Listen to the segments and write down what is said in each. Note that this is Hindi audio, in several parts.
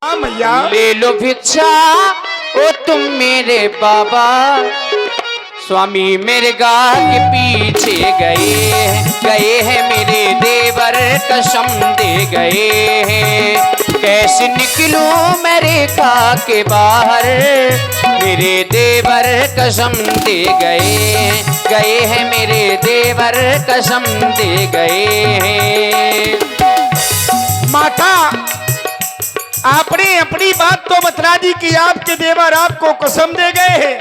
हाँ मैया। ले लो भिक्षा ओ तुम मेरे बाबा, स्वामी मेरे गाह के पीछे गए हैं मेरे देवर कसम दे गए हैं। कैसे निकलूं मैं रेखा के बाहर, मेरे देवर कसम दे गए हैं मेरे देवर कसम दे गए हैं। माता, आपने अपनी बात तो बतला दी कि आपके देवर आपको कसम दे गए हैं,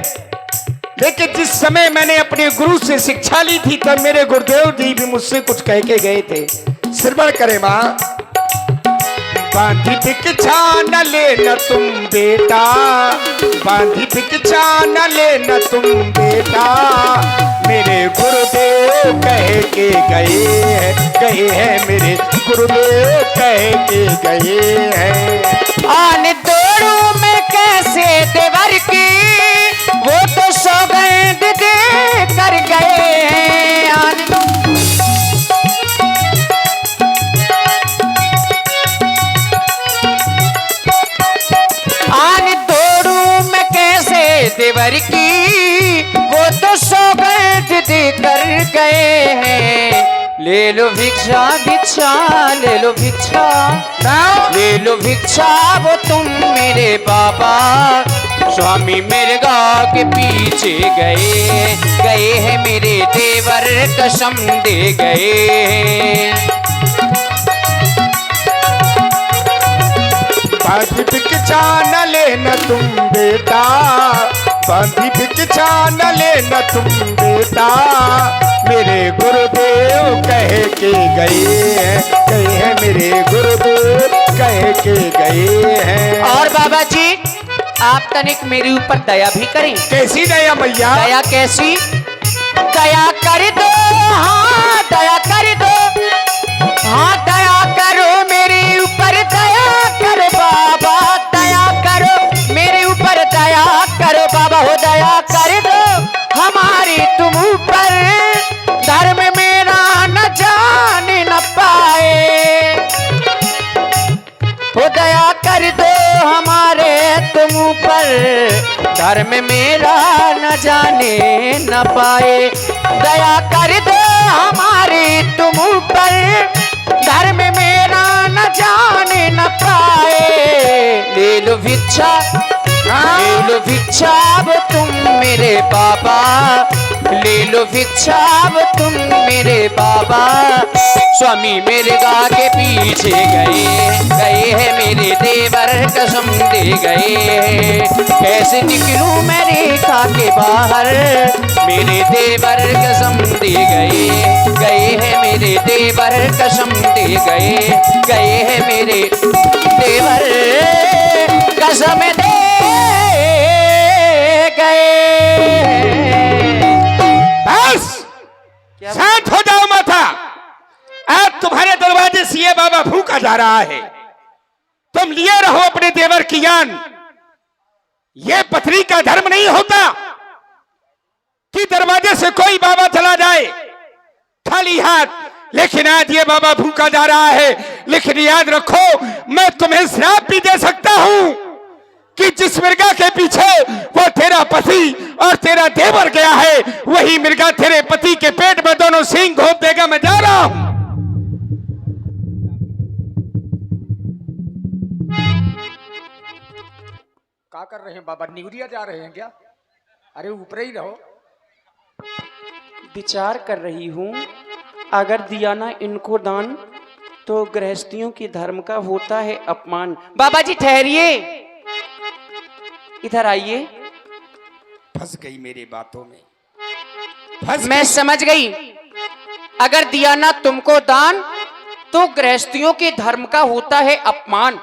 लेकिन जिस समय मैंने अपने गुरु से शिक्षा ली थी तब मेरे गुरुदेव जी भी मुझसे कुछ कह के गए थे। श्रवण करे माँ। बांधी भिक्षा न लेना तुम बेटा, बांधी भिक्षा न लेना तुम बेटा, मेरे गुरुदेव कह के गए हैं मेरे गुरुदेव कह के गए हैं। आने दौड़ू मैं कैसे देवर की, वो तो सौगंध दे कर गए हैं। आने दौड़ू मैं कैसे देवर की, वो तो सौगंध दे कर गए हैं। ले लो भिक्षा भिक्षा ले लो भिक्षा, ले लो भिक्षा वो तुम मेरे बाबा, स्वामी मेरे गाह के पीछे गए हैं मेरे देवर कसम दे गए हैं। बांधी भिक्षा न लेना तुम बेटा, बांधी भिक्षा न लेना तुम बेटा, मेरे गुरुदेव कह के गए हैं मेरे गुरुदेव कह के गए हैं। और बाबा जी आप तनिक मेरे ऊपर दया भी करें। कैसी दया मैया? दया कैसी? दया कर दो, हाँ दया कर दो, हाँ दया करो मेरे ऊपर दया करो बाबा, दया करो मेरे ऊपर दया करो बाबा, हो दया कर दो हमारी तुम ऊपर, धर्म मेरा न जाने न पाए, हो दया कर दो हमारे तुम ऊपर, धर्म मेरा न जाने न पाए, दया कर दो हमारे तुम ऊपर, धर्म मेरा न जाने न पाए। ले लो भिक्षा, ले लो भिक्षा वो तुम मेरे बाबा, ले लो भिक्षा वो तुम मेरे बाबा, स्वामी मेरे गाह के पीछे गए हैं मेरे देवर कसम दे गए हैं। कैसे निकलूं मैं रेखा के बाहर, मेरे देवर कसम दे गए हैं मेरे देवर कसम दे गए हैं मेरे देवर कसम दे गए। बस शांत हो जाओ माता। आज तुम्हारे दरवाजे से ये बाबा भूखा जा रहा है, तुम लिए रहो अपने देवर की जान। ये पथरी का धर्म नहीं होता कि दरवाजे से कोई बाबा चला जाए खाली हाथ, लेकिन आज ये बाबा भूखा जा रहा है। लेकिन याद रखो मैं तुम्हें श्राप भी दे सकता हूं कि जिस मिर्गा के पीछे वो तेरा पति और तेरा देवर गया है, वही मिर्गा तेरे पति के पेट में दोनों सींग घोंप देगा। मैं जा रहा हूं। क्या कर रहे हैं बाबा? न्यूरिया जा रहे हैं क्या? अरे ऊपर ही रहो। विचार कर रही हूँ, अगर दिया ना इनको दान तो गृहस्थियों की धर्म का होता है अपमान। बाबा जी ठहरिए, इधर आइए। फंस गई मेरी बातों में, फंस मैं समझ गई। अगर दिया ना तुमको दान तो गृहस्थियों के धर्म का होता है अपमान,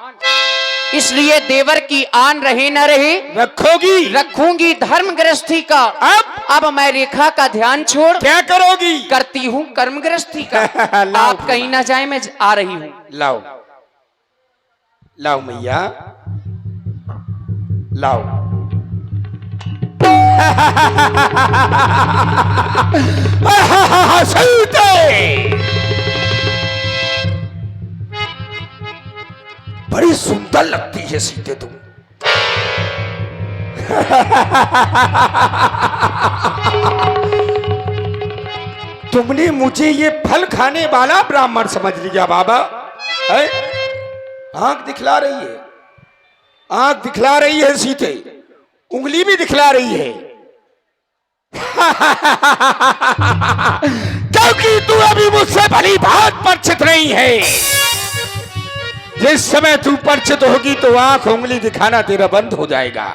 इसलिए देवर की आन रहे न रहे रखोगी, रखूंगी धर्म गृहस्थी का। अब मैं रेखा का ध्यान छोड़ क्या करोगी? करती हूँ कर्म गृहस्थी का। लाओ। आप कहीं ना जाए, मैं आ रही हूँ। लाओ लाओ मैया लाओ। बड़ी सुंदर लगती है सीते तुम। तुमने मुझे ये फल खाने वाला ब्राह्मण समझ लिया बाबा है? आंख दिखला रही है, आंख दिखला रही है सीते, उंगली भी दिखला रही है। क्योंकि तू अभी मुझसे भली बात परिचित नहीं है। जिस समय तू परिचित होगी तो आंख उंगली दिखाना तेरा बंद हो जाएगा।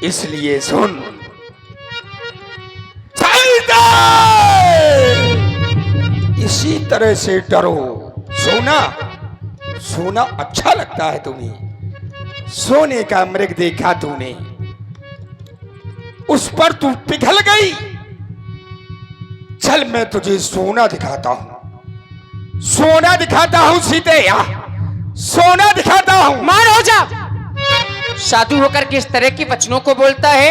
इसलिए सुन, इसी तरह से डरो। सोना, सोना अच्छा लगता है तुम्हें। सोने का मृग देखा तूने, उस पर तू पिघल गई। चल मैं तुझे सोना दिखाता हूं, सोना दिखाता हूं सीते, सोना दिखाता हूं। मार हो जा। साधु होकर किस तरह की वचनों को बोलता है?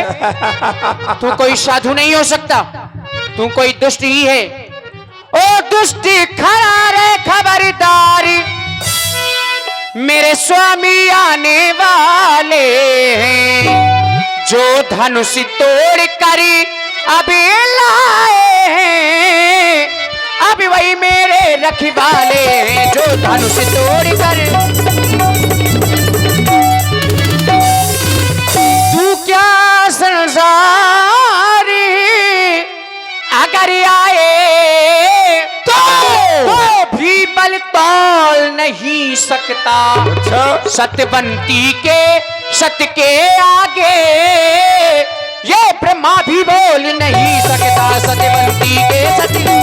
तू कोई साधु नहीं हो सकता, तू कोई दुष्ट ही है। ओ दुष्टी खड़ा रे खबरदारी, मेरे स्वामी आने वाले हैं, जो धनुष तोड़ करी अभी लाए हैं, अभी वही मेरे रखवाले हैं, जो धनुष तोड़ कर। तू क्या संसारी अगर आए तो भी बल तोल नहीं सकता। अच्छा। सत्यवंती के सत्य के आगे ये ब्रह्मा भी बोल नहीं सकता। सत्यवंती के सत्य।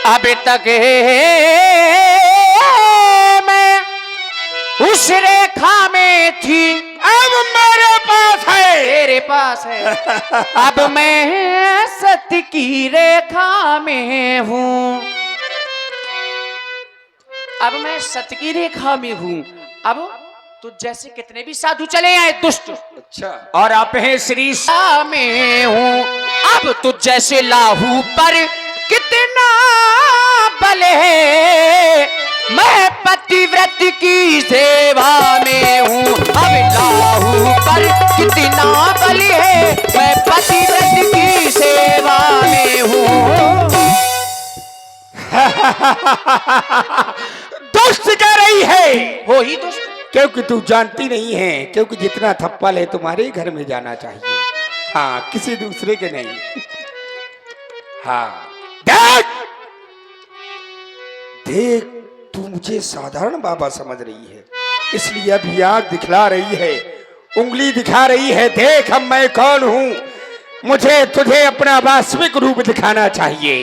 अभी तक मैं उस रेखा में थी, अब मेरे पास है, तेरे पास है। अब मैं सत्य की रेखा में हूँ, अब मैं सत्य की रेखा में हूँ। अब तुझ जैसे कितने भी साधु चले आए दुष्ट, अच्छा, और आप हैं श्री में हूँ। अब तुझ जैसे लाहू पर कितना बल है, मैं पतिव्रत की सेवा में हूँ। अब लाहू पर कितना बल है, मैं पतिव्रत की सेवा में हूँ। दुष्ट कह रही है, हो ही दुष्ट, क्योंकि तू जानती नहीं है, क्योंकि जितना थप्पल है तुम्हारे ही घर में जाना चाहिए, हाँ, किसी दूसरे के नहीं। हाँ, देख देख, तू मुझे साधारण बाबा समझ रही है, इसलिए अभी आंख दिखला रही है, उंगली दिखा रही है। देख अब मैं कौन हूं, मुझे तुझे अपना वास्तविक रूप दिखाना चाहिए।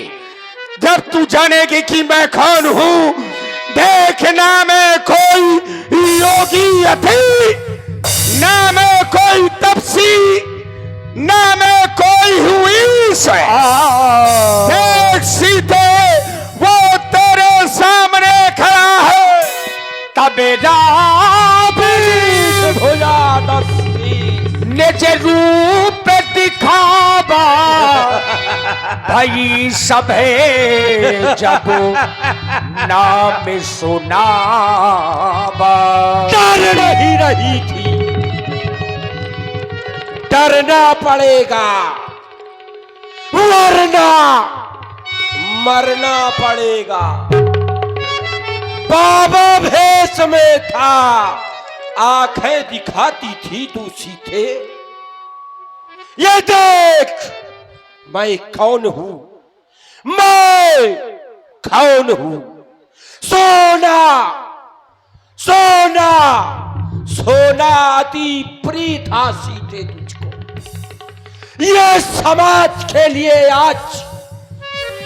जब तू जानेगी कि मैं कौन हूं, देखना मैं कोई योगी अति, ना मैं कोई तपसी, ना मैं कोई हूँ ईश्वर। देख सीते, वो तेरे सामने खड़ा है, तबेरा निज रूप दिखावा, भाई सभे जब नाम सुनावा। डर नहीं रही थी, डरना पड़ेगा, वरना मरना पड़ेगा। बाबा भेष में था, आंखें दिखाती थी तू सीधे। ये देख मैं कौन हूं, मैं कौन हूं। सोना, सोना, सोना अति प्रिय था सीते तुझको। ये समाज के लिए आज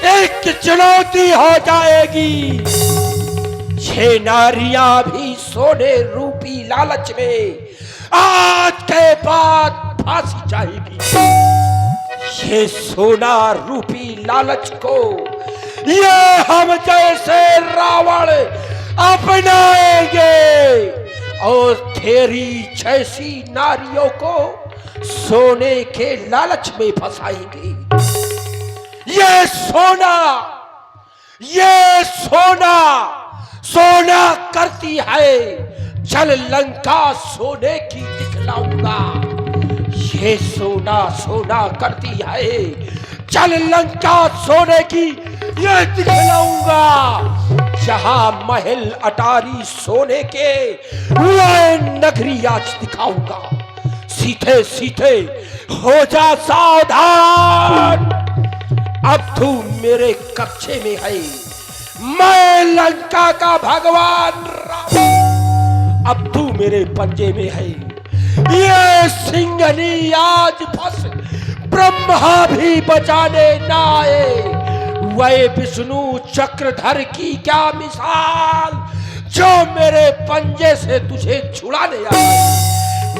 एक चुनौती हो जाएगी। ये नारियां भी सोने रूपी लालच में आज के बाद फांसी जाएगी। ये सोना रूपी लालच को ये हम जैसे रावण अपनाएंगे और तेरी जैसी नारियों को सोने के लालच में फंसाएंगे। ये सोना सोना करती है, चल लंका सोने की दिखलाऊंगा। ये सोना करती है, चल लंका सोने की ये दिखलाऊंगा। जहां महल अटारी सोने के, वह नगरी आज दिखाऊंगा। सीधे सीधे हो जा सावधान, अब तू मेरे कब्जे में है। मैं लंका का भगवान रावण, अब तू मेरे पंजे में है। ये सिंघनी आज फंस, ब्रह्मा भी बचाने ना आए। वह विष्णु चक्रधर की क्या मिसाल, जो मेरे पंजे से तुझे छुड़ाने आए।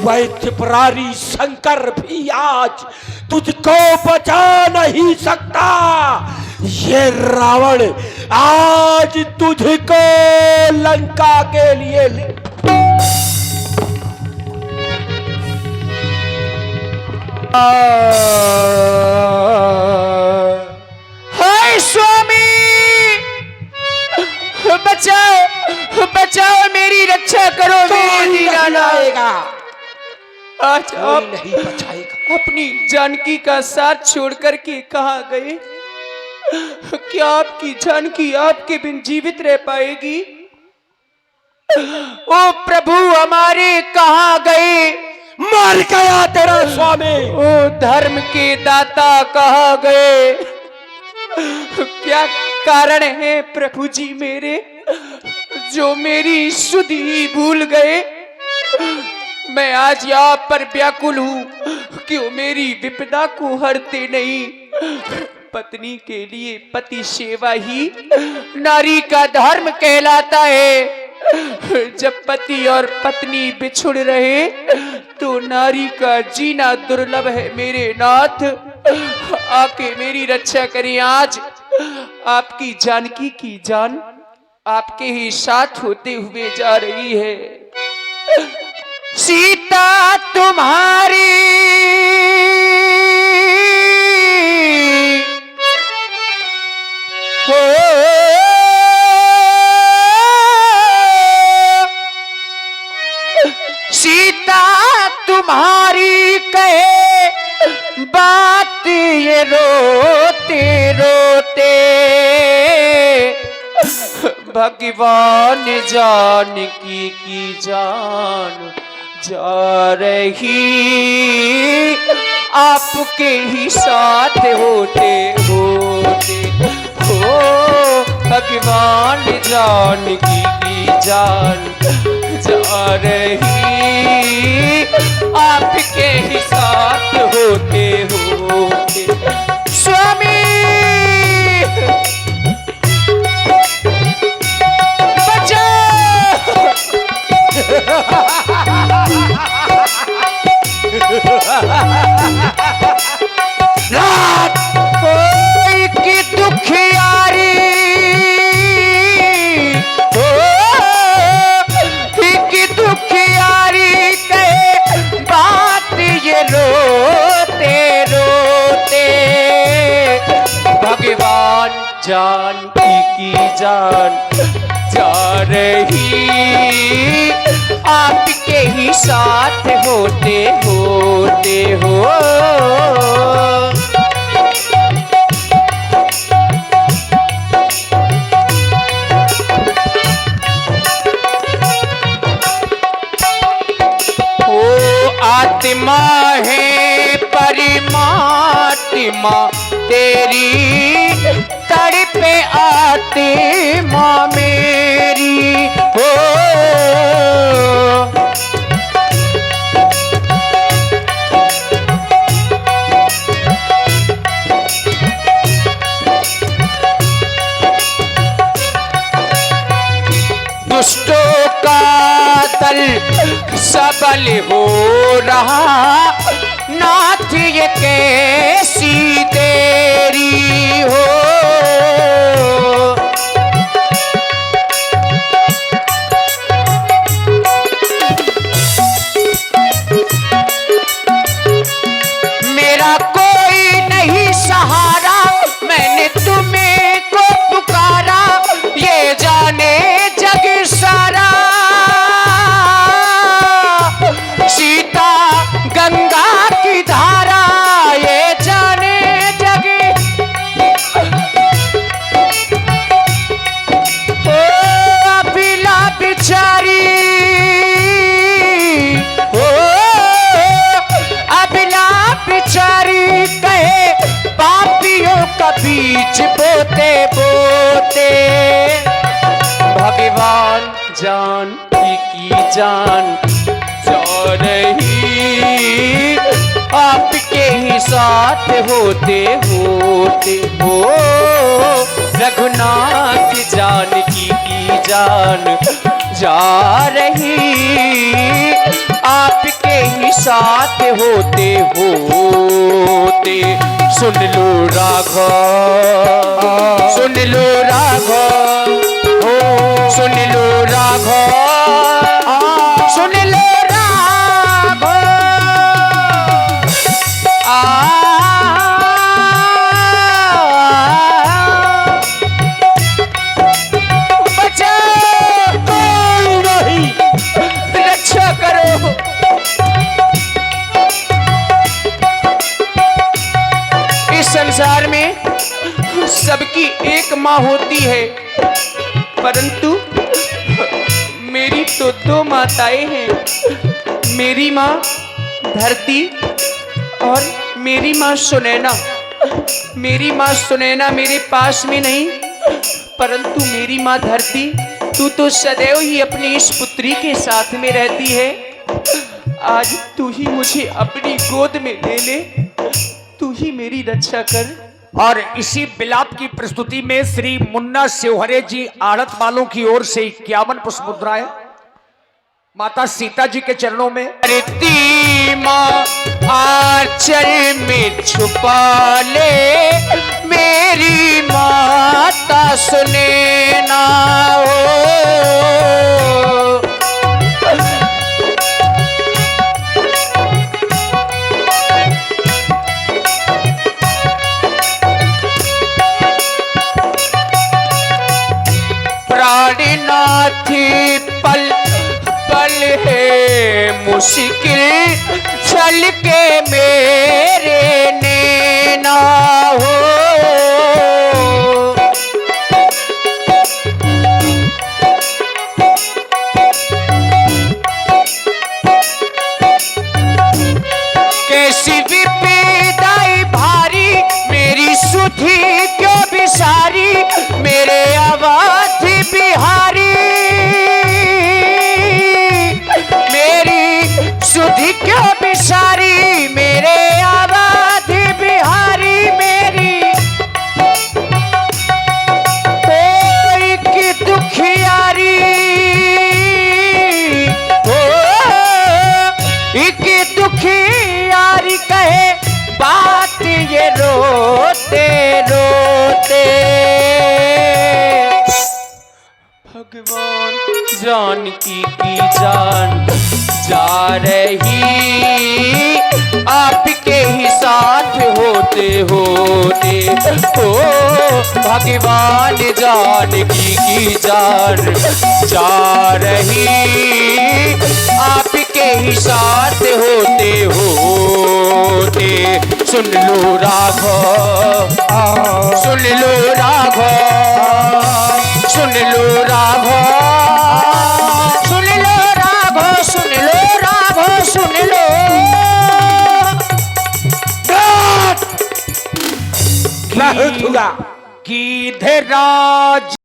वह त्रिपुरारी शंकर भी आज तुझको बचा नहीं सकता। ये रावण आज तुझको लंका के लिए हाय स्वामी, बचाओ बचाओ, मेरी रक्षा करो। मेरे दीनानाथ, आज आप नहीं बचाएगा। अपनी जानकी का साथ छोड़कर के कहाँ गए? क्या आपकी जानकी आपके बिन जीवित रह पाएगी? ओ प्रभु हमारे कहाँ गए? मर गया तेरा स्वामी। ओ धर्म के दाता कहाँ गए? क्या कारण है प्रभु जी मेरे, जो मेरी सुध ही भूल गए? मैं आज यहाँ पर व्याकुल हूँ, क्यों मेरी विपदा को हरते नहीं? पत्नी के लिए पति सेवा ही नारी का धर्म कहलाता है। जब पति और पत्नी बिछुड़ रहे तो नारी का जीना दुर्लभ है। मेरे नाथ, आके मेरी रक्षा करें। आज आपकी जानकी की जान आपके ही साथ होते हुए जा रही है। सीता तुम्हारी हो, सीता तुम्हारी कहे बात ये रोते रोते, भगवान जानकी की जान जा रही, आपके ही साथ होते होते हो। भगवान जानकी की जान जा रही, आपके ही साथ होते होते। स्वामी कोई की दुखियारी हो, की दुखियारी कहे बात ये रोते रोते, भगवान जानकी की जान जा रही, आपके ही साथ होते होते हो। आत्मा है परमात्मा तेरी, तड़पे आत्मा मेरी हो। दुष्टों का दल सबल हो रहा, नाथ ये कैसी तेरी हो। साथ होते होते हो रघुनाथ जानकी की जान जा रही, आपके ही साथ होते होते। सुन लो राघव, सुन लो राघव, सुन लो राघव, सुन लो राघव। बचाओ, कोई नहीं, रक्षा करो। इस संसार में सबकी एक माँ होती है, परंतु मेरी तो दो माताएं हैं। मेरी माँ धरती और मेरी माँ सुनैना। मेरी माँ सुनैना मेरे पास में नहीं, परंतु मेरी माँ धरती, तू तो सदैव ही अपनी इस पुत्री के साथ में रहती है। आज तू ही मुझे अपनी गोद में ले ले, तू ही मेरी रक्षा कर। और इसी बिलाप की प्रस्तुति में श्री मुन्ना शिवहरे जी आड़त वालों की ओर से 51 पुष्प मुद्राएं माता सीता जी के चरणों में। धरती माँ आंचल में छुपा ले, मेरी माता सुनैना हो। प्राणनाथ पल पल है मुश्किल, चल के मेरे नैना हो। कैसी विपदाई भारी, मेरी सुधी क्यों बिसारी, मेरे अवध बिहारी, मेरी सुधी क्यों बिसारी, मेरे अवध बिहारी। मेरी कोई की दुखियारी हो, एक दुखियारी कहे बात ये रोते रोते। भगवान जानकी की जान जा रही, आपके ही साथ होते होते हो। भगवान जानकी की जान जा रही, आपके ही साथ होते होते। सुन लो राघव, सुन लो राघव, सुन लो राघव, सुन लो राघव, सुन लो राघव, सुन लो। बहुत हुआ कि धराज